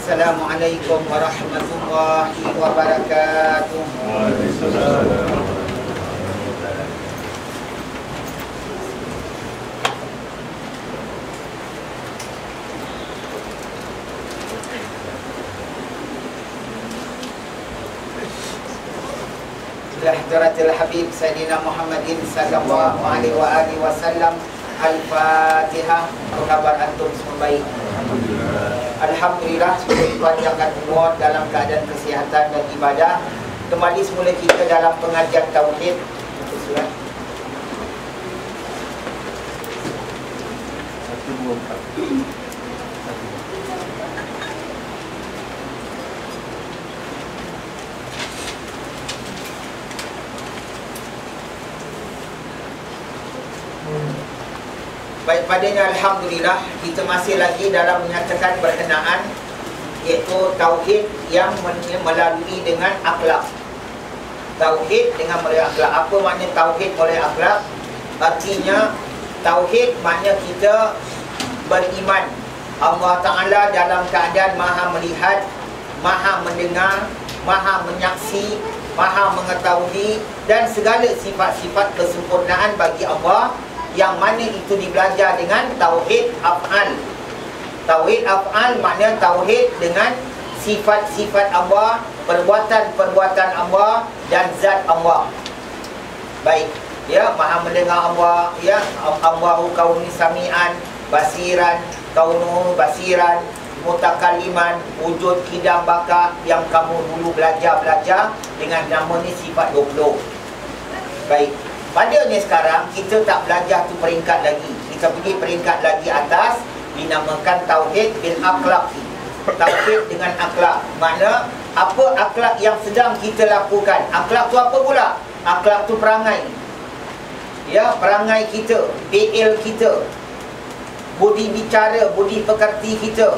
Assalamualaikum warahmatullahi wabarakatuh. Hadratil Habib Sayyidina Muhammadin sallallahu alaihi wa alihi wasallam. Al-Fatihah. Apa khabar antum semua baik? Alhamdulillah, Tuhan yang umur dalam keadaan kesihatan dan ibadah. Kembali semula kita dalam pengajian Tauhid. Surat 124. Baik, padanya Alhamdulillah, kita masih lagi dalam menyatakan berkenaan iaitu Tauhid yang melalui dengan akhlak. Tauhid dengan melalui akhlak. Apa makna Tauhid melalui akhlak? Artinya Tauhid makna kita beriman Allah Ta'ala dalam keadaan maha melihat, maha mendengar, maha menyaksi, maha mengetahui, dan segala sifat-sifat kesempurnaan bagi Allah, yang mana itu dibelajar dengan Tauhid Af'al. Tauhid Af'al makna Tauhid dengan sifat-sifat Allah, perbuatan-perbuatan Allah dan zat Allah. Baik, ya, maha mendengar Allah, ya, Allahu kauni sami'an, basiran, kaunuhu basiran, mutakalliman, wujud kidam baka, yang kamu dulu belajar dengan nama ni sifat 20. Baik, padanya sekarang kita tak belajar tu peringkat lagi. Kita pergi peringkat lagi atas, dinamakan Tauhid bil akhlaq. Tauhid dengan akhlak. Makna apa akhlak yang sedang kita lakukan? Akhlak tu apa pula? Akhlak tu perangai. Ya, perangai kita, fi'il kita, budi bicara, budi pekerti kita.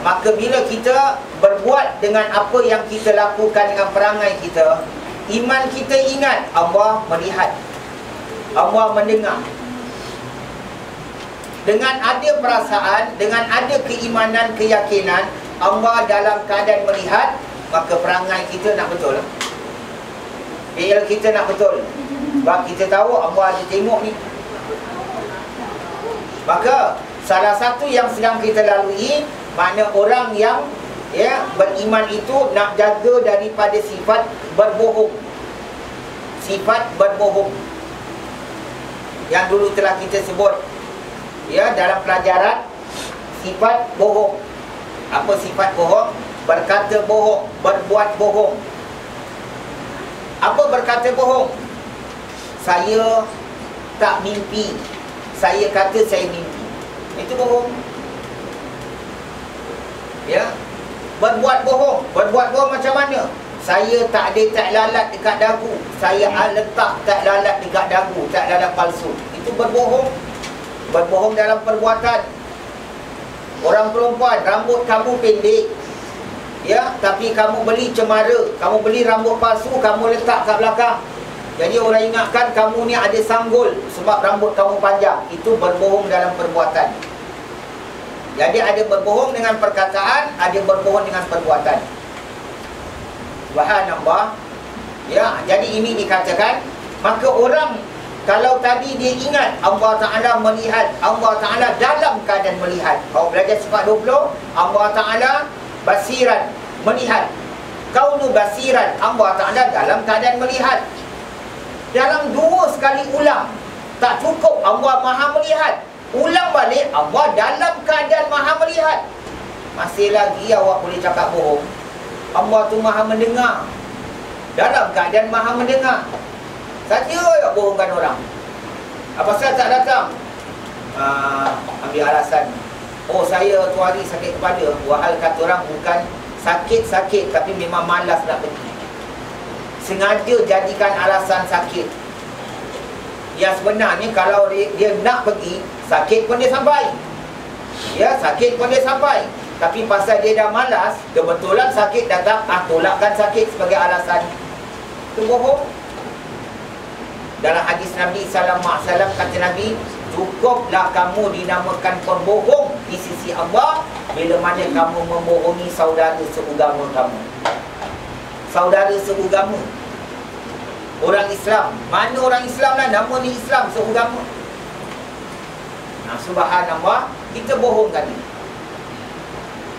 Maka bila kita berbuat dengan apa yang kita lakukan dengan perangai kita, iman kita ingat Allah melihat, Allah mendengar. Dengan ada perasaan, dengan ada keimanan, keyakinan Allah dalam keadaan melihat, maka perangai kita nak betul, fi'il kita nak betul. Sebab kita tahu Allah ada tengok ni. Maka salah satu yang sedang kita lalui, makna orang yang beriman itu nak jaga daripada sifat berbohong. Sifat berbohong yang dulu telah kita sebut, ya, dalam pelajaran sifat bohong. Apa sifat bohong? Berkata bohong, berbuat bohong. Apa berkata bohong? Saya tak mimpi, saya kata saya mimpi. Itu bohong. Ya. Berbuat bohong. Berbuat bohong macam mana? Saya tak ada tak lalat dekat dagu, saya letak tak lalat dekat dagu, tak lalat palsu. Itu berbohong. Berbohong dalam perbuatan. Orang perempuan, rambut kamu pendek, ya, tapi kamu beli cemara, kamu beli rambut palsu, kamu letak kat belakang. Jadi orang ingatkan kamu ni ada sanggul sebab rambut kamu panjang. Itu berbohong dalam perbuatan. Jadi ada berbohong dengan perkataan, ada berbohong dengan perbuatan. Subhanallah. Ya, jadi ini dikatakan, maka orang kalau tadi dia ingat Allah Ta'ala melihat, Allah Ta'ala dalam keadaan melihat. Kau belajar sifat 20, Allah Ta'ala basiran, melihat. Kaunu basiran, Allah Ta'ala dalam keadaan melihat. Dalam 2 sekali ulang, tak cukup Allah maha melihat. Ulang balik, Allah dalam keadaan maha melihat. Masih lagi awak boleh cakap bohong. Allah tu maha mendengar, dalam keadaan maha mendengar. Saja awak bohongkan orang. Apa saya tak datang? Ambil alasan, oh saya tu hari sakit kepala. Wahal kata orang bukan sakit-sakit, tapi memang malas nak pergi. Sengaja jadikan alasan sakit. Yang sebenarnya kalau dia nak pergi, sakit pun dia sampai. Ya, sakit pun dia sampai. Tapi pasal dia dah malas, kebetulan sakit datang, tolakkan sakit sebagai alasan. Itu bohong. Dalam hadis Nabi sallallahu alaihi wasallam kata Nabi, cukuplah kamu dinamakan pembohong di sisi Allah bila mana kamu membohongi saudara seagama kamu. Saudara seagama, orang Islam. Mana orang Islam lah, nama ni Islam seagama. Nah, subhanallah, kita bohong tadi.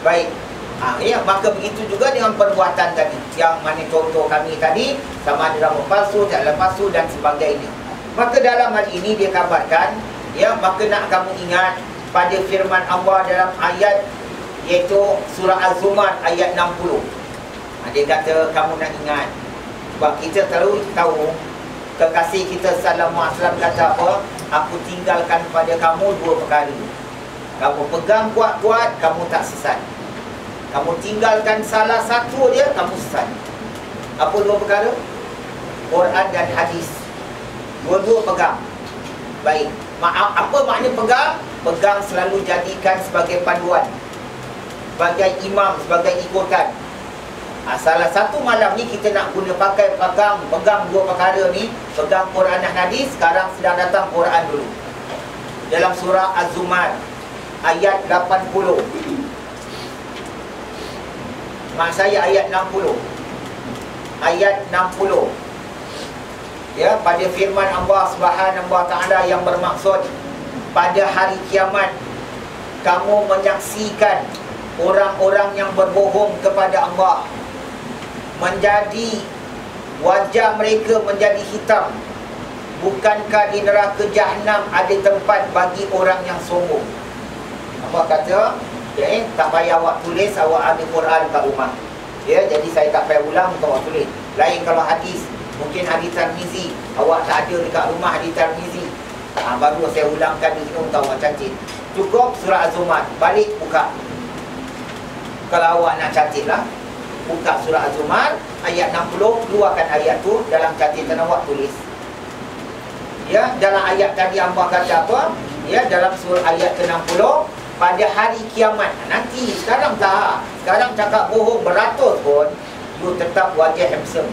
Baik. Ya, maka begitu juga dengan perbuatan tadi. Yang mana contoh kami tadi, sama ada nama palsu, tak palsu dan sebagainya. Maka dalam hal ini dia kabarkan, ya, maka nak kamu ingat pada firman Allah dalam ayat, iaitu surah Az-Zumar ayat 60. Dia kata kamu nak ingat, sebab kita tahu kekasih kita sallallahu alaihi wasallam kata apa? Aku tinggalkan pada kamu dua perkara. Kamu pegang kuat-kuat, kamu tak sesat. Kamu tinggalkan salah satu dia, kamu sesat. Apa dua perkara? Quran dan hadis. Dua-dua pegang. Baik. Apa makna pegang? Pegang selalu jadikan sebagai panduan, sebagai imam, sebagai ikutan. Salah satu malam ni kita nak guna pegang dua perkara ni. Pegang Quran dan hadis. Sekarang sedang datang Quran dulu. Dalam surah Az-Zumar ayat 80. Maksud saya ayat 60. Ayat 60. Ya, pada firman Allah Subhanahu wa taala yang bermaksud pada hari kiamat kamu menyaksikan orang-orang yang berbohong kepada Allah, menjadi wajah mereka menjadi hitam. Bukankah di neraka Jahannam ada tempat bagi orang yang sombong? Apa kata? Tak payah awak tulis, awak ada Quran kat rumah. Ya, jadi saya tak payah ulang untuk awak tulis. Lain kalau hadis, mungkin hadis Tirmizi, awak tak ada dekat rumah hadis Tirmizi. Baru saya ulangkan di sini untuk awak catat. Cukup surah Az-Zumar, balik buka. Kalau awak nak catat lah, buka surah Az-Zumar ayat 60, keluarkan ayat tu dalam catatan awak, tulis. Ya, dalam ayat tadi Allah kata apa? Ya, dalam surah ayat ke-60, pada hari kiamat nanti. Sekarang tak. Sekarang cakap bohong beratus pun, you tetap wajah handsome,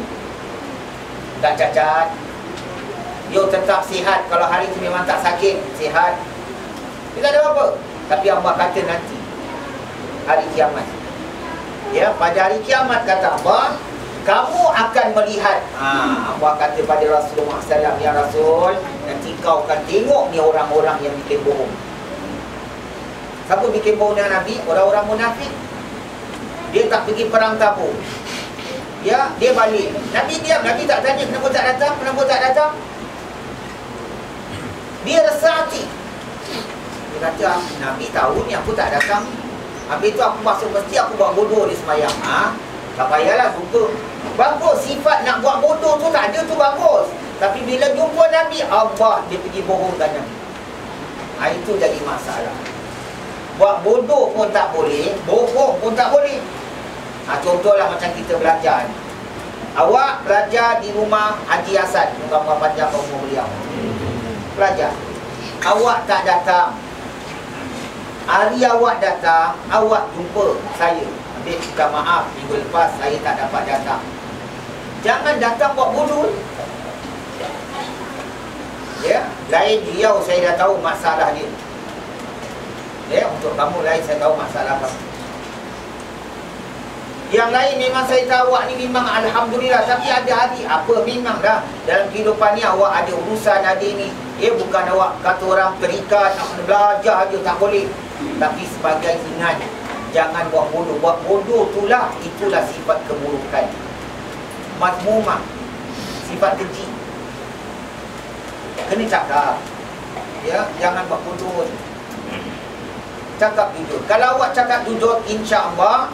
tak cacat. You tetap sihat. Kalau hari itu memang tak sakit, sihat. Dia tak ada apa. Tapi Allah kata nanti hari kiamat. Ya, pada hari kiamat kata Allah, kamu akan melihat. Allah kata pada Rasulullah SAW, ya Rasul, nanti kau akan tengok ni orang-orang yang bikin bohong. Siapa bikin bohong dengan Nabi? Orang-orang munafik. Dia tak pergi perang Tabuk. Ya, dia balik. Nabi diam. Nabi tak tanya kenapa tak datang, kenapa tak datang. Dia resah hati. Dia kata, Nabi tahu ni aku tak datang. Habis tu aku masuk masjid, aku buat bodoh di semayang. Tak payahlah jumpa. Bagus, sifat nak buat bodoh tu tak ada tu bagus. Tapi bila jumpa Nabi, Allah dia pergi bohongkan Nabi. Itu jadi masalah. Buat bodoh pun tak boleh, bohong pun tak boleh. Contohlah macam kita belajar. Awak belajar di rumah Haji Hasan, moga-moga panjang umur beliau. Belajar. Awak tak datang. Hari awak datang, awak jumpa saya. Habis minta maaf, minggu lepas saya tak dapat datang. Jangan datang buat bodoh. Ya, lain dia saya dah tahu masalah dia. Ya, untuk kamu lain saya tahu masalah kamu. Yang lain memang saya tahu awak ni memang alhamdulillah, tapi ada hari apa memang dah dalam kehidupan ni awak ada urusan, ada ni. Bukan awak kata orang terikat nak belajar je tak boleh. Tapi sebagai ingat, jangan buat bodoh. Buat bodoh itulah sifat keburukan. Mazmumah, sifat keji. Kena cakap. Ya, jangan buat bodoh. Cakap jujur. Kalau awak cakap jujur, insya-Allah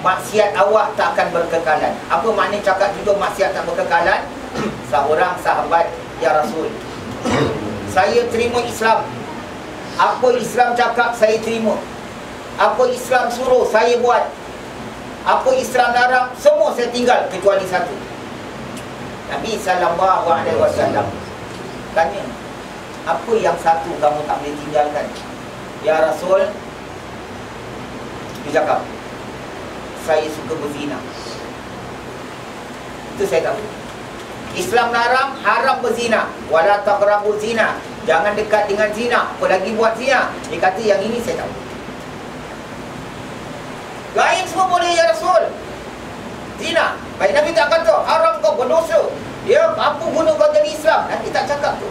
maksiat awak tak akan berkekalan. Apa makna cakap jujur maksiat tak berkekalan? Seorang sahabat, ya Rasul, saya terima Islam. Apa Islam cakap saya terima. Apa Islam suruh saya buat. Apa Islam larang semua saya tinggal kecuali satu. Nabi sallallahu alaihi wasallam tanya, apa yang satu kamu tak boleh tinggalkan? Ya Rasul, dia cakap, saya suka berzina. Itu saya tahu. Islam larang, haram berzina. Wala taqrabu zina. Jangan dekat dengan zina. Apa lagi buat zina? Dia kata yang ini saya tahu. Baik, Nabi tak kata haram kau berdosa. Ya, apa guna kau jadi Islam? Nabi tak cakap tu.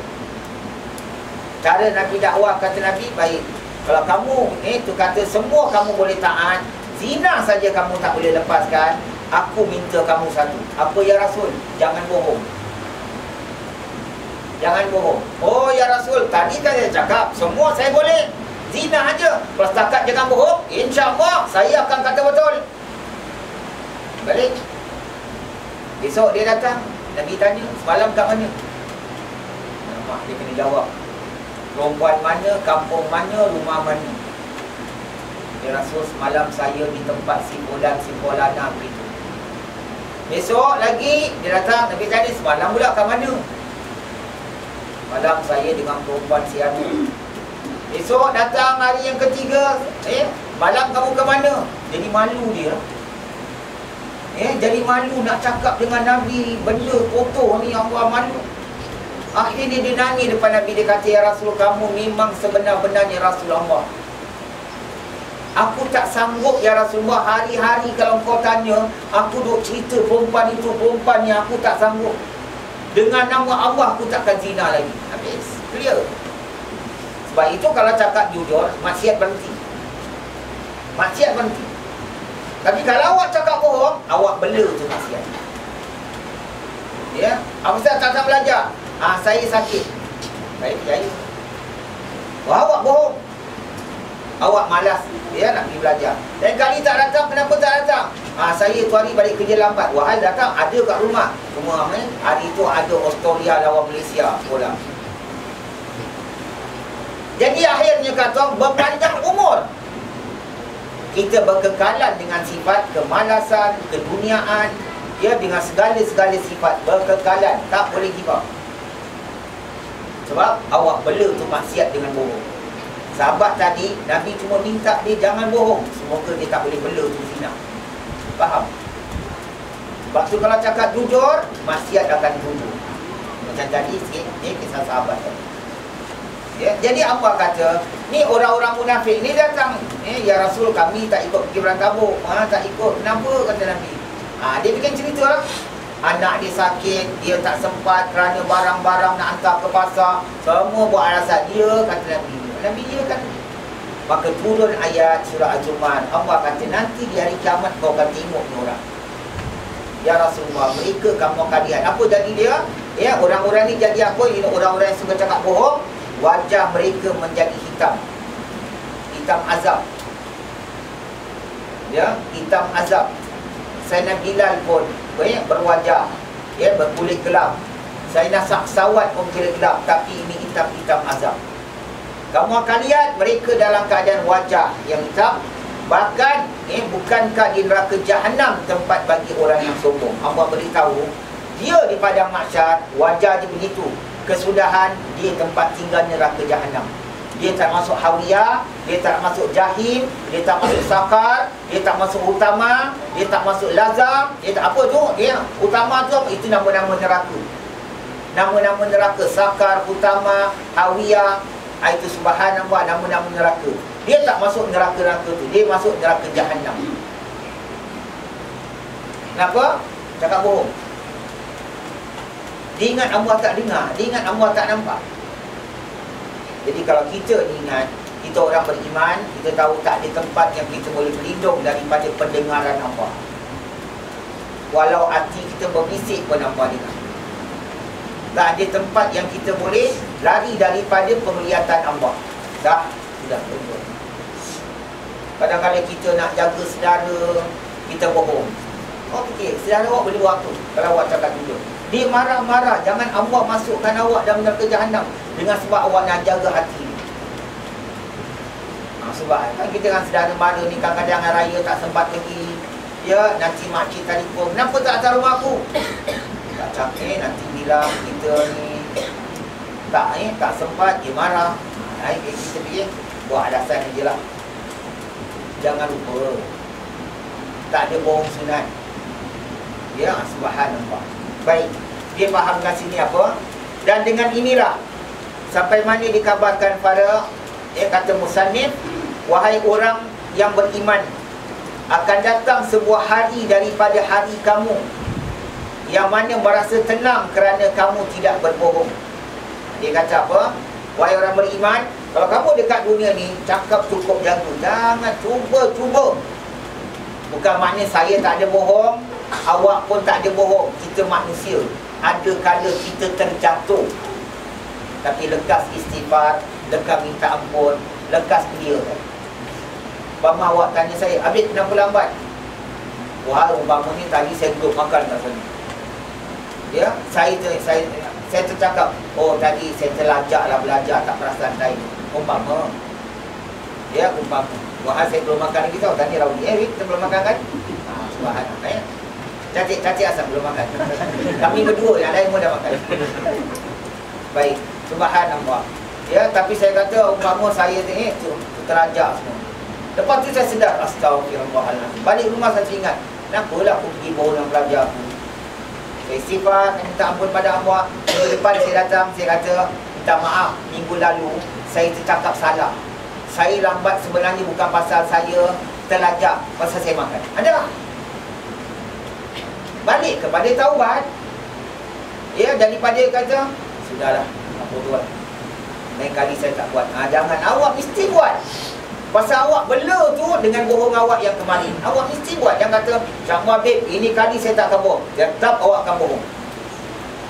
Cara Nabi dakwah, kata Nabi, baik, kalau kamu tu kata semua kamu boleh taat, zina saja kamu tak boleh lepaskan, aku minta kamu satu. Apa ya Rasul? Jangan bohong. Jangan bohong. Oh ya Rasul, tadi kan saya cakap semua saya boleh, zina aja. Kalau setakat jangan bohong, insya-Allah saya akan kata betul. Balik. Besok dia datang, Nabi tanya, semalam kat mana? Mak dia kena jawab. Perempuan mana, kampung mana, rumah mana? Ya Rasul, semalam saya di tempat simpolan begitu. Besok lagi dia datang, Nabi tanya, semalam pula kat mana? Malam saya dengan perempuan siapa. Esok datang hari yang ketiga, malam kamu ke mana? Jadi malu dia. Jadi malu nak cakap dengan Nabi benda kotor ni, Allah malu. Akhirnya dia nangis depan Nabi, dia kata, ya Rasul, kamu memang sebenar-benarnya Rasul Allah. Aku tak sanggup ya Rasulullah, hari-hari kalau kau tanya, aku duk cerita perempuan itu, perempuan ni, aku tak sanggup. Dengan nama Allah aku takkan zina lagi. Habis. Clear. Sebab itu kalau cakap jujur, maksiat berhenti. Maksiat berhenti. Tapi kalau awak cakap bohong, awak bela tu maksiat. Ya. Ustaz tak belajar. Saya sakit. Baik, percaya. Awak bohong. Awak malas, ya, nak pergi belajar. Dan kali tak datang, kenapa tak datang? Saya tu hari balik kerja lambat. Wahai datang, ada kat rumah. Semua hari tu ada Australia lawan Malaysia bola. Jadi akhirnya kata, berpanjang umur, kita berkekalan dengan sifat kemalasan, keduniaan, ya, dengan segala-segala sifat berkekalan, tak boleh give up. Sebab awak bela tu maksiat dengan bohong. Sahabat tadi, Nabi cuma minta dia jangan bohong. Semoga dia tak boleh bela tu zina. Faham? Sebab tu kalau cakap jujur, maksiat akan jujur. Macam tadi sikit, ni kisah sahabat tadi. Ya, jadi apa kata, ni orang-orang munafik ni datang, ya Rasul, kami tak ikut pergi perang Tabuk. Tak ikut. Kenapa? Kata Nabi. Dia bikin cerita lah. Anak dia sakit, dia tak sempat kerana barang-barang nak hantar ke pasar. Semua buat alasan dia, kata Nabi. Nabi dia kan. Maka turun ayat surah Al-Zumar. Allah kata, nanti di hari kiamat kau akan tengok ni orang. Ya Rasulullah, mereka kamu akan lihat. Apa jadi dia? Ya, orang-orang ni jadi apa? Ini orang-orang yang suka cakap bohong. Wajah mereka menjadi hitam. Hitam azab. Ya, hitam azab. Sayyidina Bilal pun berwajah, ya, berkulit gelap. Sayyidina Sa'sawat pun kulit gelap, tapi ini hitam-hitam azab. Kamu akan lihat mereka dalam keadaan wajah yang hitam. Bahkan bukankah di neraka Jahannam tempat bagi orang yang sombong. Allah beritahu dia di padang mahsyar, wajah dia begitu. Kesudahan dia tempat tinggal neraka Jahannam. Dia tak masuk Hawiyah, dia tak masuk Jahim, dia tak masuk Sakar, dia tak masuk Utama, dia tak masuk Lazam, dia tak apa tu, dia Utama tu itu nama-nama neraka. Nama-nama neraka, Sakar, Utama, Hawiyah. Itu subhanallah, nama-nama neraka. Dia tak masuk neraka-neraka tu, dia masuk neraka Jahannam. Kenapa? Cakap bohong. Dia ingat Allah tak dengar, dia ingat Allah tak nampak. Jadi kalau kita ingat, kita orang beriman, kita tahu tak ada tempat yang kita boleh berlindung daripada pendengaran Allah. Walau hati kita berbisik pun Allah dengar. Tak ada tempat yang kita boleh lari daripada penglihatan Allah. Dah, sudah betul. Kadang-kadang kita nak jaga saudara, kita bohong. Okey, saudara awak boleh buat apa kalau awak cakap jujur? Dia marah-marah, jangan Allah masukkan awak dalam neraka Jahannam dengan sebab awak nak jaga hati. Sebab kan kita dengan saudara mara ni kadang-kadang raya tak sempat pergi. Ya, nanti makcik telefon, kenapa tak hantar rumah aku? Tak cakap, nanti bilang kita ni tak sempat, dia marah. Kita pergi buat alasan je lah. Jangan lupa, tak ada bohong sunat. Ya, subhanallah. Baik, dia faham kat sini apa? Dan dengan inilah sampai mana dikabarkan pada kata musannif, wahai orang yang beriman, akan datang sebuah hari daripada hari kamu yang mana merasa tenang kerana kamu tidak berbohong. Dia kata apa? Wahai orang beriman, kalau kamu dekat dunia ni, cakap cukup jaga. Jangan cuba. Bukan makna saya tak ada bohong, awak pun tak ada bohong. Kita manusia, ada kala kita terjatuh. Tapi lekas istighfar, lekas minta ampun, lekas clear. Umpama awak tanya saya, Abid kenapa lambat? Wah, umpama ni tadi saya duduk makan kat sana. Ya, saya tercakap, oh tadi saya terlajaklah belajar, tak perasan time. Umpama. Ya, umpama. Wah, saya belum makan lagi tau. Tanya Raudi, kita belum makan kan? Subhanallah ya. Cacik asam belum makan. Kami berdua, yang lain pun dah makan. Baik, subhanallah. Ya, tapi saya kata umpama saya ni terlajak semua. Lepas tu saya sedar, astagfirullahaladzim. Balik rumah saya ingat, kenapalah aku pergi bohong dengan pelajar aku. Saya istighfar, minta ampun pada Allah. Minggu depan saya datang, saya kata, minta maaf, minggu lalu saya tercakap salah. Saya lambat sebenarnya bukan pasal saya terlajak, pasal saya makan. Ada? Balik kepada taubat. Ya, daripada kata, sudahlah, apa tu lah. Lain kali saya tak buat. Jangan, awak mesti buat. Pasal awak bela tu dengan bohong awak yang kemarin. Awak mesti buat. Jangan kata, Syakmah babe, ini kali saya tak akan bohong. Tetap awak akan bohong.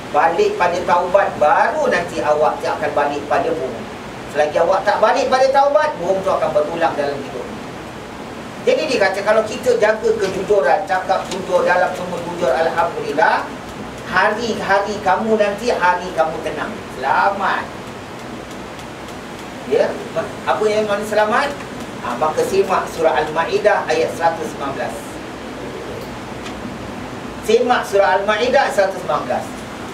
Balik pada taubat, baru nanti awak akan balik pada bohong. Selagi awak tak balik pada taubat, bohong tu akan berulang dalam hidup. Jadi dia kata, kalau kita jaga kejujuran, cakap jujur dalam semua jujur, alhamdulillah, hari-hari kamu nanti, hari kamu tenang. Selamat. Ya, apa yang mana selamat? Maka simak surah Al-Ma'idah ayat 119. Simak surah Al-Ma'idah 119.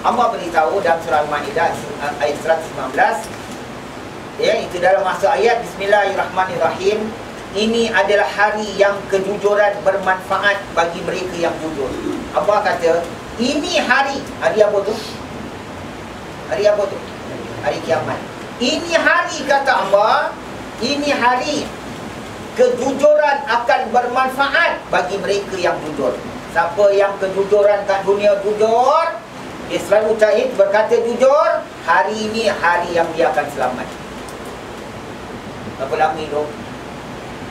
Allah beritahu dalam surah Al-Ma'idah ayat 119. Ya, itu dalam masuk ayat Bismillahirrahmanirrahim. Ini adalah hari yang kejujuran bermanfaat bagi mereka yang jujur. Allah kata, ini hari apa tu? Hari apa tu? Hari kiamat. Ini hari, kata Allah, ini hari kejujuran akan bermanfaat bagi mereka yang jujur. Siapa yang kejujuran kat dunia jujur, dia selalu cahid berkata jujur, hari ini hari yang dia akan selamat. Berapa lama tu?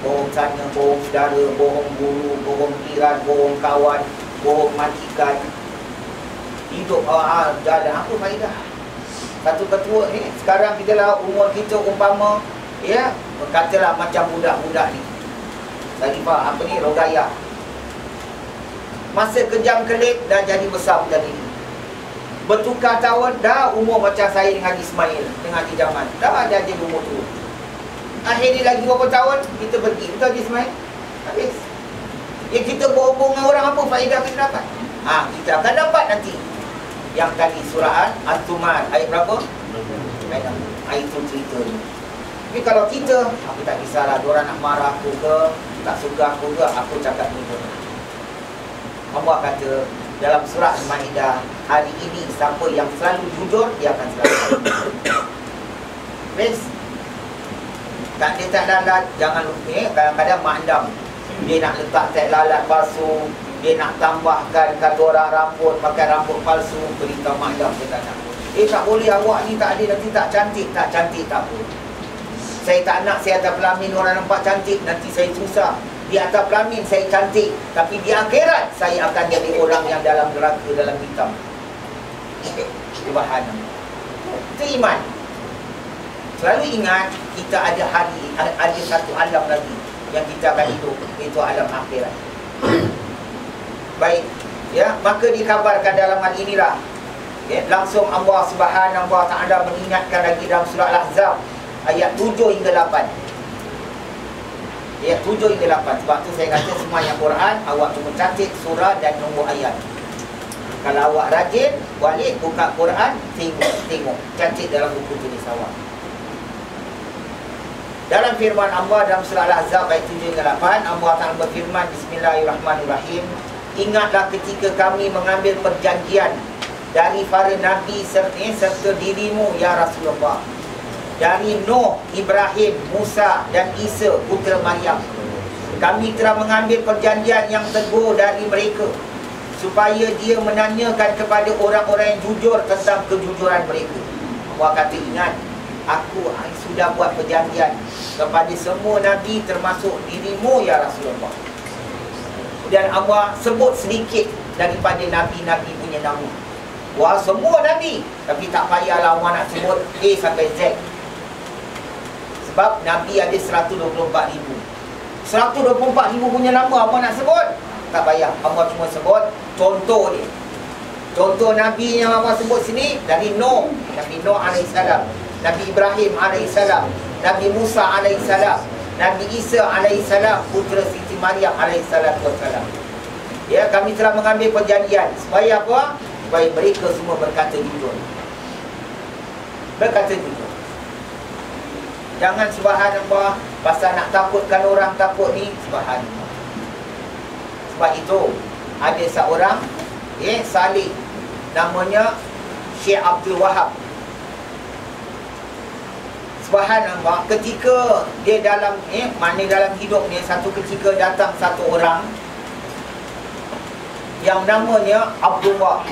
Bohong sana, bohong saudara, bohong guru, bohong jiran, bohong kawan, bohong majikan. Hidup jalan apa faedah? Satu ketua ni, sekarang kita lah umur kita umpama, ya, katalah macam budak-budak ni. Sarifah, apa ni, Rogaya. Masa kejam kelip dah jadi besar budak ni. Bertukar tahun, dah umur macam saya dengan Ismail, dengan Ijaman. Dah jadi umur tu. Akhirnya lagi berapa tahun, kita pergi. Betul Ismail? Habis. Ya, kita bohong dengan orang, apa faedah kita dapat? Kita akan dapat nanti. Yang tadi surah Al-Zumar ayat berapa? Ayat itu cerita ni. Tapi kalau kita, aku tak kisahlah, diorang nak marah aku ke, tak suka aku ke, aku cakap ni pun. Allah kata dalam surah Al-Ma'idah, hari ini siapa yang selalu jujur, dia akan selalu best. Tak dia tak lalat, jangan lupa. Kadang-kadang mak andam, dia nak letak tek lalat palsu, dia nak tambahkan kata orang rambut, pakai rambut palsu, beritahu mak andam dia tak nak. Tak boleh, awak ni tak ada, nanti tak cantik. Tak cantik tak apa. Saya tak nak saya atas pelamin orang nampak cantik, nanti saya susah. Di atas pelamin saya cantik, tapi di akhirat saya akan jadi orang yang dalam neraka, dalam hitam. Subhanallah. Itu iman. Selalu ingat, kita ada hari, ada satu alam lagi yang kita akan hidup, iaitu alam akhirat. Baik, ya, maka dikabarkan dalam hal inilah, ya, langsung Allah Subhanahu wa Ta'ala mengingatkan lagi dalam surah Al-Ahzab ayat 7 hingga 8. Ayat 7 hingga 8. Sebab tu saya kata semua yang Quran, awak cuma catat surah dan nombor ayat. Kalau awak rajin, balik buka Quran, tengok catat dalam buku tulis awak. Dalam firman Allah dalam surah Al-Ahzab ayat 7 hingga 8, Allah Ta'ala berfirman, Bismillahirrahmanirrahim. Ingatlah ketika kami mengambil perjanjian dari para nabi serta dirimu ya Rasulullah, dari Nuh, Ibrahim, Musa dan Isa putera Maryam. Kami telah mengambil perjanjian yang teguh dari mereka. supaya dia menanyakan kepada orang-orang yang jujur tentang kejujuran mereka. Allah kata, ingat, aku sudah buat perjanjian kepada semua Nabi termasuk dirimu ya Rasulullah. Dan Allah sebut sedikit daripada Nabi-Nabi punya nama. Wah, semua Nabi. Tapi tak payahlah Allah nak sebut A sampai Z. Sebab Nabi ada 124,000. 124,000 punya nama Allah nak sebut? Tak payah. Allah cuma sebut contoh dia. Contoh Nabi yang Allah sebut sini dari Nuh, Nabi Nuh alaihissalam, Nabi Ibrahim alaihissalam, Nabi Musa alaihissalam, Nabi Isa alaihissalam, putera Siti Maryam alaihissalam. Ya, kami telah mengambil perjanjian supaya apa? Supaya mereka semua berkata jujur. Berkata jujur. Jangan subhanallah pasal nak takutkan orang takut ni, subhanallah. Sebab itu ada seorang salih namanya Syekh Abdul Wahab. Subhanallah, ketika dia dalam dalam hidupnya, satu ketika datang satu orang yang namanya Abdullah.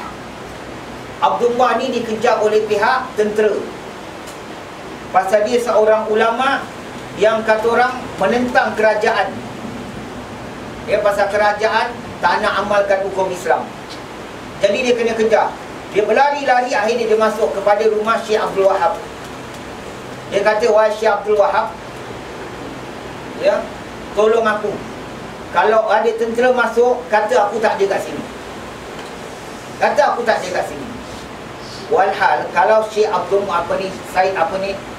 Abdullah ni dikejar oleh pihak tentera pasal dia seorang ulama yang kata orang menentang kerajaan. Ya, pasal kerajaan tak nak amalkan hukum Islam. Jadi dia kena kejar. Dia berlari-lari, akhirnya dia masuk kepada rumah Syekh Abdul Wahab. Dia kata, wahai Syekh Abdul Wahab, ya, tolong aku. Kalau ada tentera masuk, kata aku tak ada kat sini. Kata aku tak ada kat sini. Walhal kalau Syekh Abdul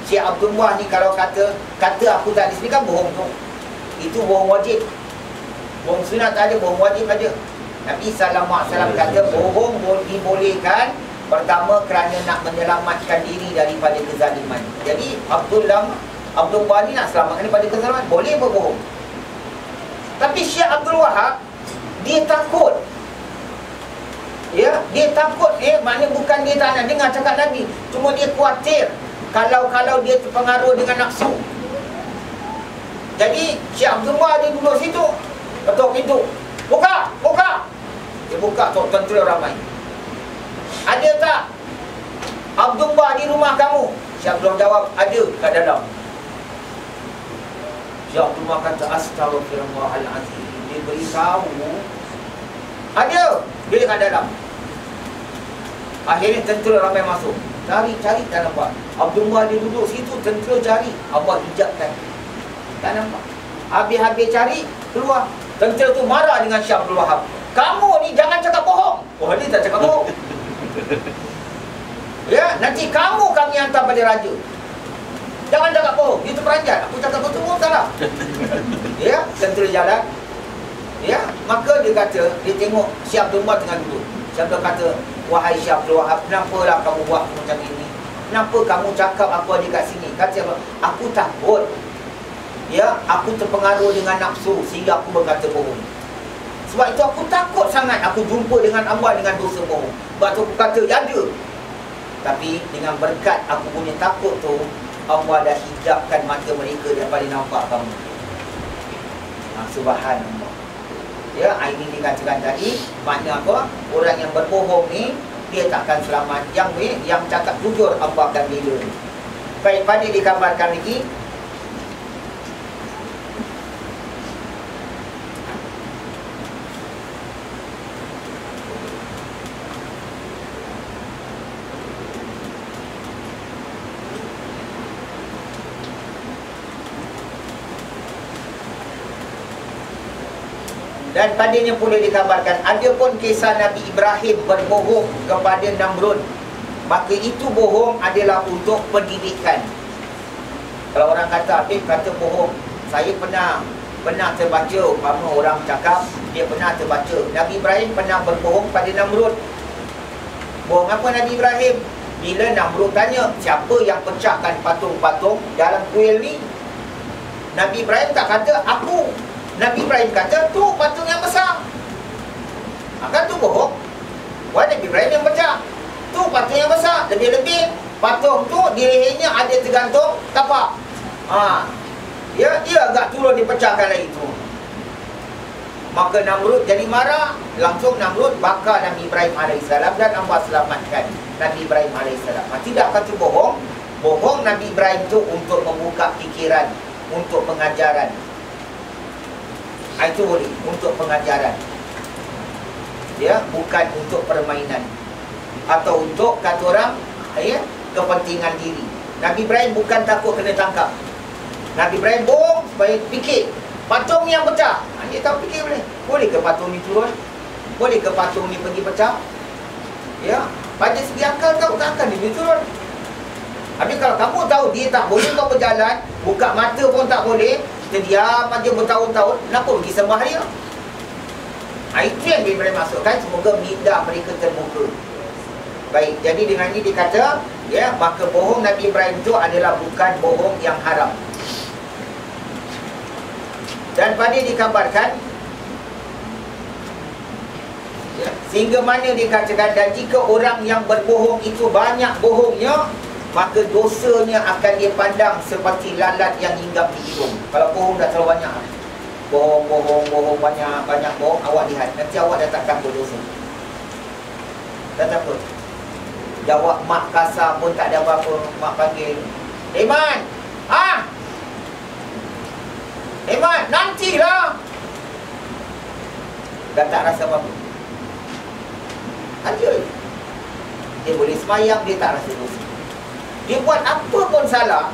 Syekh Abdul ni kalau kata aku tak ada sini, kan bohong tu. Itu bohong wajib. Bohong sunat tak ada, bohong wajib ada. Nabi SAW kata bohong dibolehkan pertama kerana nak menyelamatkan diri daripada kezaliman. Jadi Abdullah ni nak selamatkan daripada kezaliman, boleh berbohong. Tapi Syekh Abdul Wahab, dia takut. Ya, dia takut. Maknanya bukan dia tak nak dengar cakap Nabi, cuma dia khawatir kalau dia terpengaruh dengan nafsu. Jadi Syekh Abdullah dia duduk situ, ketuk pintu. Buka! Dia buka, tu tentera ramai. Ada tak Abdullah di rumah kamu? Syekh Abdullah jawab, ada kat dalam. Syekh Abdullah kata, astagfirullahalazim. Dia beritahu ada, dia kat dalam. Akhirnya tentera ramai masuk. Cari tak nampak. Abdullah dia duduk situ, tentera cari. Allah hijabkan, tak nampak. Habis-habis cari, keluar. Tentera tu marah dengan Syekh Abdul Wahab. Kamu ni jangan cakap bohong. Oh, dia tak cakap bohong. Ya, nanti kami hantar pada raja. Jangan cakap bohong. Dia terperanjat. Aku cakap betul pun salah. Ya, tentera jalan. Ya, maka dia kata, dia tengok Syekh Abdul Wahab tengah duduk. Syekh Abdul kata, wahai Syekh Abdul Wahab, kenapalah kamu buat macam ini? Kenapa kamu cakap apa ada kat sini? Kata, aku takut. Ya, aku terpengaruh dengan nafsu sehingga aku berkata bohong. Sebab itu aku takut sangat aku jumpa dengan Allah dengan dosa bohong. Sebab tu aku kata ada. Tapi dengan berkat aku punya takut tu, Allah dah hijabkan mata mereka daripada nampak kamu. Subhanallah. Ya, ini dikatakan tadi, makna apa? Orang yang berbohong ni, dia takkan selamat. Yang cakap jujur, Allah akan bela. Baik, pada digambarkan lagi. Dan padanya pula dikabarkan, ada pun kisah Nabi Ibrahim berbohong kepada Namrud. Maka itu bohong adalah untuk pendidikan. Kalau orang kata, Habib kata bohong, saya pernah terbaca, umpama orang cakap, dia pernah terbaca Nabi Ibrahim pernah berbohong pada Namrud. Bohong apa Nabi Ibrahim? Bila Namrud tanya, siapa yang pecahkan patung-patung dalam kuil ni? Nabi Ibrahim tak kata, aku. Nabi Ibrahim kata, tu patung yang besar. Kan tu bohong. Wah, Nabi Ibrahim yang pecah. Tu patung yang besar. Lebih-lebih patung tu di lehernya ada tergantung tapak. Dia agak turun dipecahkan lagi tu. Maka Namrud jadi marah. Langsung Namrud bakar Nabi Ibrahim AS dan Allah selamatkan Nabi Ibrahim AS. Tidak kata bohong. Bohong Nabi Ibrahim itu untuk membuka fikiran, untuk pengajaran. Itu boleh, untuk pengajaran. Ya, bukan untuk permainan. Atau untuk kata orang, ya, kepentingan diri. Nabi Ibrahim bukan takut kena tangkap. Nabi Ibrahim bohong supaya fikir patung yang pecah. Dia tahu fikir boleh. Boleh ke patung ni turun? Boleh ke patung ni pergi pecah? Ya, pada segi akal tahu tak akan dia turun. Habis kalau kamu tahu dia tak boleh kau berjalan, buka mata pun tak boleh, kita diam aja bertahun-tahun, kenapa pergi sembah dia? Itu yang dia boleh masukkan. Semoga minda mereka terbuka. Baik, jadi dengan ini dikata, ya, maka bohong Nabi Ibrahim itu adalah bukan bohong yang haram. Dan pada dikabarkan, ya, sehingga mana dikatakan, dan jika orang yang berbohong itu banyak bohongnya, maka dosanya akan dia pandang seperti lalat yang hinggap di hidung. Kalau bohong dah terlalu banyak, bohong banyak bohong, awak lihat, nanti awak dah tak takut dosa. Tak takut. Jawab mak kasar pun tak ada apa-apa. Mak panggil, Iman, Iman, nantilah. Dah tak rasa apa-apa. Aja. Dia boleh semayang, dia tak rasa dosa. Dia buat apa pun salah,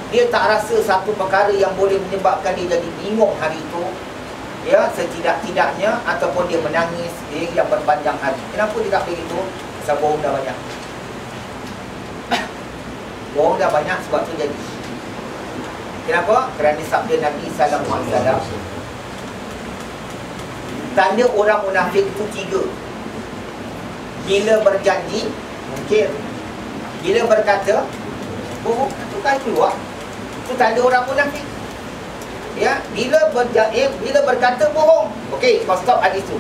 dia tak rasa satu perkara yang boleh menyebabkan dia jadi bingung hari itu. Ya, setidak-tidaknya, ataupun dia menangis, dia yang berpanjang hari. Kenapa dia tak begitu? Sebab bohong dah banyak. Bohong dah banyak, sebab tu jadi. Kenapa? Kerana sabda Nabi SAW, tanda orang munafik itu 3. Bila berjanji, mungkir. Bila berkata, bohong, itu kan keluar. Itu tanda orang munafik. Ya, bila berkata bohong. Okey, stop hadis tu.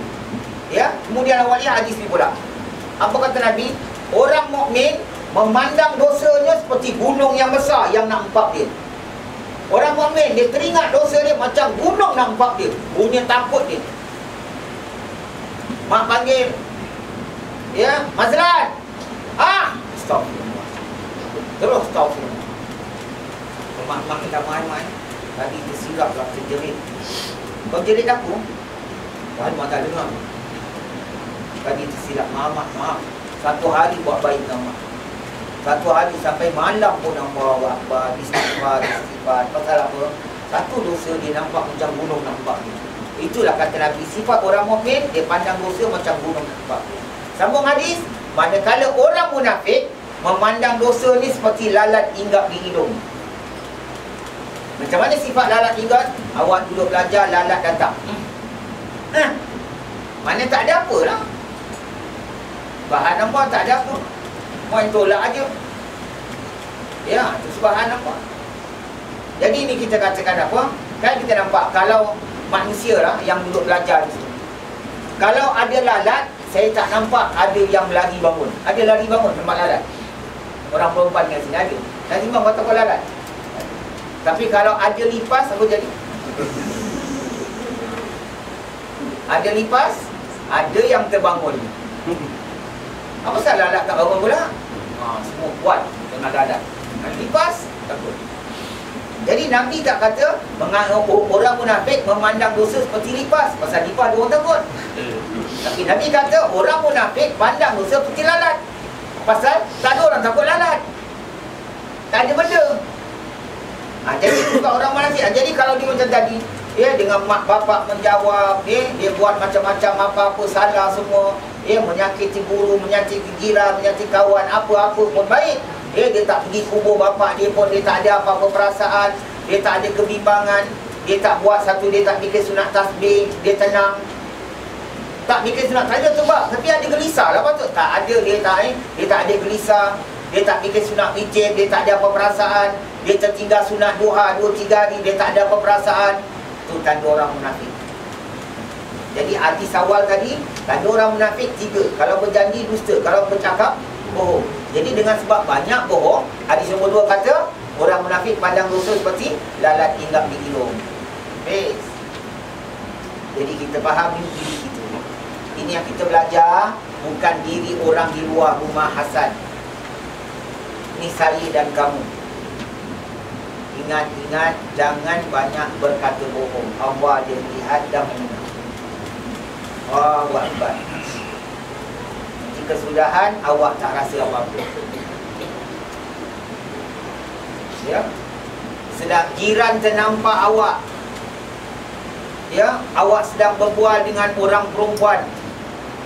Ya, kemudian awal lihat hadis ni pula. Apa kata Nabi? Orang mukmin memandang dosanya seperti gunung yang besar yang nak empak dia. Orang mukmin dia teringat dosa dia macam gunung nak empak dia. Punya takut dia. Mak panggil, ya, Mazlan. Stop. Terus stop. Mak kita main-main. Tadi dia silap lah, terjerit. Kau jerit aku? Wah, mak tak dengar. Tadi tersilap, maaf. Satu hari buat baik dengan mak. Satu hari sampai malam pun nampak apa, istighfar. Pasal apa? Satu dosa dia nampak macam gunung nampak dia. Itulah kata Nabi, sifat orang mukmin, dia pandang dosa macam gunung nampak dia. Sambung hadis, manakala orang munafik memandang dosa ni seperti lalat hinggap di hidung. Macam mana sifat lalat hinggap? Awak duduk belajar, lalat datang. Mana tak ada apa lah. Bahan apa tak ada apa. Main tolak aja. Ya, itu bahan apa. Jadi ini kita katakan apa? Kan kita nampak kalau manusia lah yang duduk belajar di situ. Kalau ada lalat, saya tak nampak ada yang lari bangun. Ada lari bangun tempat lalat. Orang perempuan kat sini ada. Dan timbang buat apa lalat. Tapi kalau ada lipas, apa jadi? Ada lipas, ada yang terbangun. Apa salah lalat tak bangun pula? Semua kuat dengan lalat. Lipas, takut. Jadi Nabi tak kata orang munafik memandang dosa seperti lipas. Pasal lipas dia orang takut. Tapi Nabi kata orang munafik pandang dosa seperti lalat. Pasal tak ada orang takut lalat. Tak ada benda. Jadi juga orang munafik. Jadi kalau dia macam tadi, ya, dengan mak bapak menjawab, dia buat macam-macam apa-apa salah semua, menyakiti guru, menyakiti jiran, menyakiti kawan, apa-apa pun baik. Dia tak pergi kubur bapak dia pun, dia tak ada apa-apa perasaan, dia tak ada kebimbangan, dia tak buat satu, dia tak bikin sunat tasbih, dia tenang. Tak bikin sunat tasbih sebab, tapi ada gelisah lah patut. Tak ada, dia tak ada gelisah, dia tak bikin sunat witir, dia tak ada apa perasaan, dia tertinggal sunat duha 2-3 hari, dia tak ada apa perasaan. Itu tanda orang munafik. Jadi hadis awal tadi, tanda orang munafik 3. Kalau berjanji dusta, kalau bercakap bohong. Jadi dengan sebab banyak bohong, hadis nombor 2 kata orang munafik pandang dosa seperti lalat hinggap di hidung. Jadi kita fahami diri kita. Ini yang kita belajar, bukan diri orang di luar rumah Hasan. Ini saya dan kamu. Ingat-ingat, jangan banyak berkata bohong. Allah dia melihat dan mendengar. Allahu Akbar. Nanti kesudahan, awak tak rasa apa-apa. Ya, sedang jiran ternampak awak, ya, awak sedang berbual dengan orang perempuan,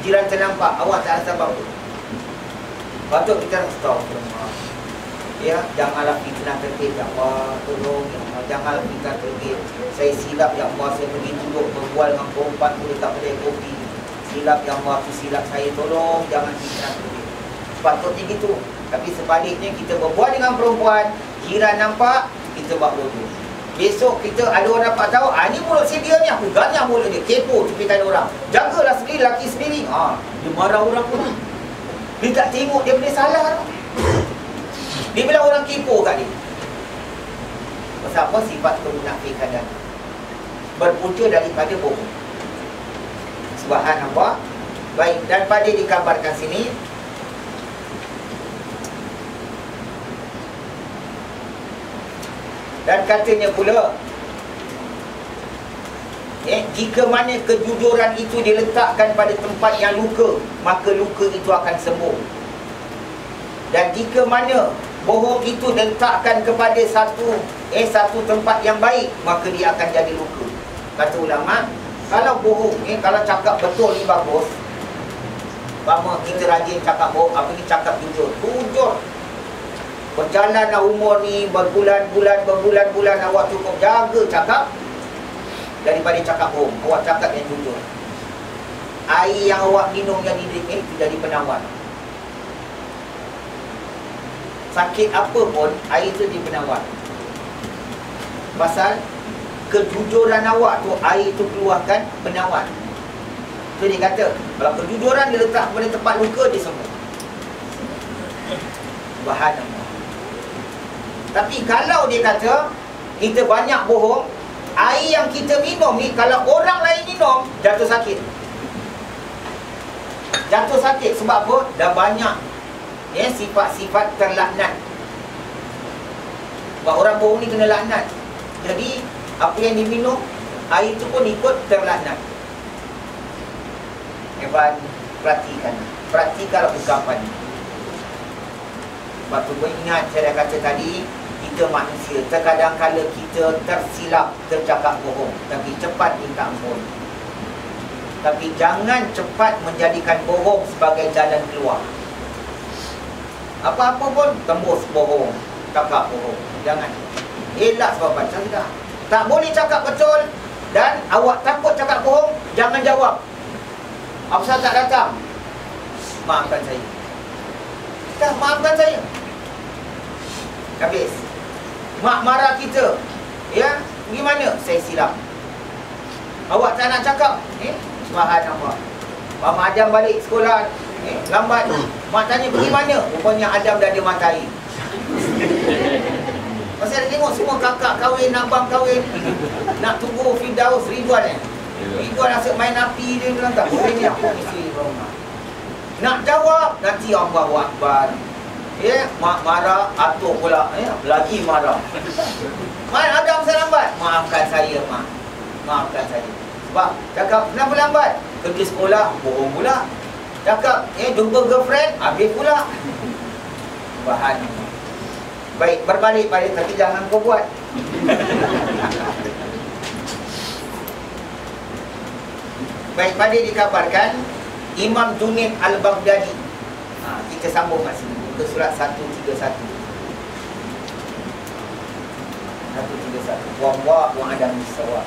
jiran ternampak, awak tak rasa apa-apa. Patut kita astagfirullah. Ya, janganlah fitnah tertib, ya Allah, tolong, ya Allah, janganlah fitnah tertib. Saya silap, ya Allah, saya pergi duduk berbual dengan perempuan tu dekat kedai kopi. Silap, ya Allah, tu silap saya, tolong, jangan fitnah tertib. Sepatutnya gitu. Tapi sebaliknya, kita berbual dengan perempuan, jiran nampak, kita buat bodoh. Besok kita ada orang dapat tahu, ni mulut si dia ni, aku ganyah mulut dia, kepo tepikan orang. Jagalah sendiri, laki sendiri. Dia marah orang pun. Dia tak tengok dia boleh salah. Dia bilang orang kepo kat dia. Pasal apa? Sifat kemunafikan dan berpunca daripada bohong. Subhanallah. Baik, dan pada dikabarkan sini, dan katanya pula, jika mana kejujuran itu diletakkan pada tempat yang luka, maka luka itu akan sembuh. Dan jika mana bohong itu diletakkan kepada satu tempat yang baik, maka dia akan jadi luka. Kata ulama, kalau bohong, kalau cakap betul ni bagus, lama kita rajin cakap bohong, apa ni cakap jujur. Jujur. Berjalanlah umur ni berbulan-bulan awak cukup jaga cakap daripada cakap bohong. Awak cakap yang jujur. Air yang awak minum yang didrik itu jadi penawar. Sakit apa pun, air itu jadi penawar. Pasal kejujuran awak tu, air itu keluarkan penawar. Itu dia kata, kalau kejujuran dia letak pada tempat luka, dia sembuh. Subhanallah. Tapi kalau dia kata kita banyak bohong, air yang kita minum ni, kalau orang lain minum, jatuh sakit. Jatuh sakit sebab apa? Dah banyak sifat-sifat terlaknat. Sebab orang bohong ni kena laknat. Jadi apa yang diminum, air tu pun ikut terlaknat. Evan, perhatikan ungkapan. Sebab tu ingat saya dah kata tadi, kita manusia, terkadang-kala kita tersilap, tercakap bohong, tapi cepat minta ampun. Tapi jangan cepat menjadikan bohong sebagai jalan keluar. Apa-apa pun tembus bohong, cakap bohong. Jangan. Elak sebab baca sudah. Tak boleh cakap betul. Dan awak takut cakap bohong, jangan jawab. Apa sahaja tak datang, maafkan saya. Dah, maafkan saya. Habis. Mak marah kita, ya, gimana? Saya silap. Awak tak nak cakap, subhanallah. Mama Adam balik sekolah, lambat. Mak tanya pergi mana? Rupanya Adam dah ada matahari. Pasal dia tengok semua kakak kahwin, abang kahwin, nak tunggu Firdaus Ridwan Ridwan asyik main api dia bilang tak boleh ni, aku mesti rumah. Nak jawab, nanti Allahu Akbar. Mak marah, atuk pula, lagi marah. Mak Adam saya lambat. Maafkan saya, mak. Maafkan saya. Sebab cakap, kenapa lambat? Pergi sekolah, bohong pula. Cakap, jumpa girlfriend, habis pula. Bahan. Baik, berbalik-balik, tapi jangan kau buat. Baik, pada dikabarkan Imam Junaid Al-Baghdadi. Kita sambung kat sini. Muka surat 131. 131. Wallahu a'lam bissawab.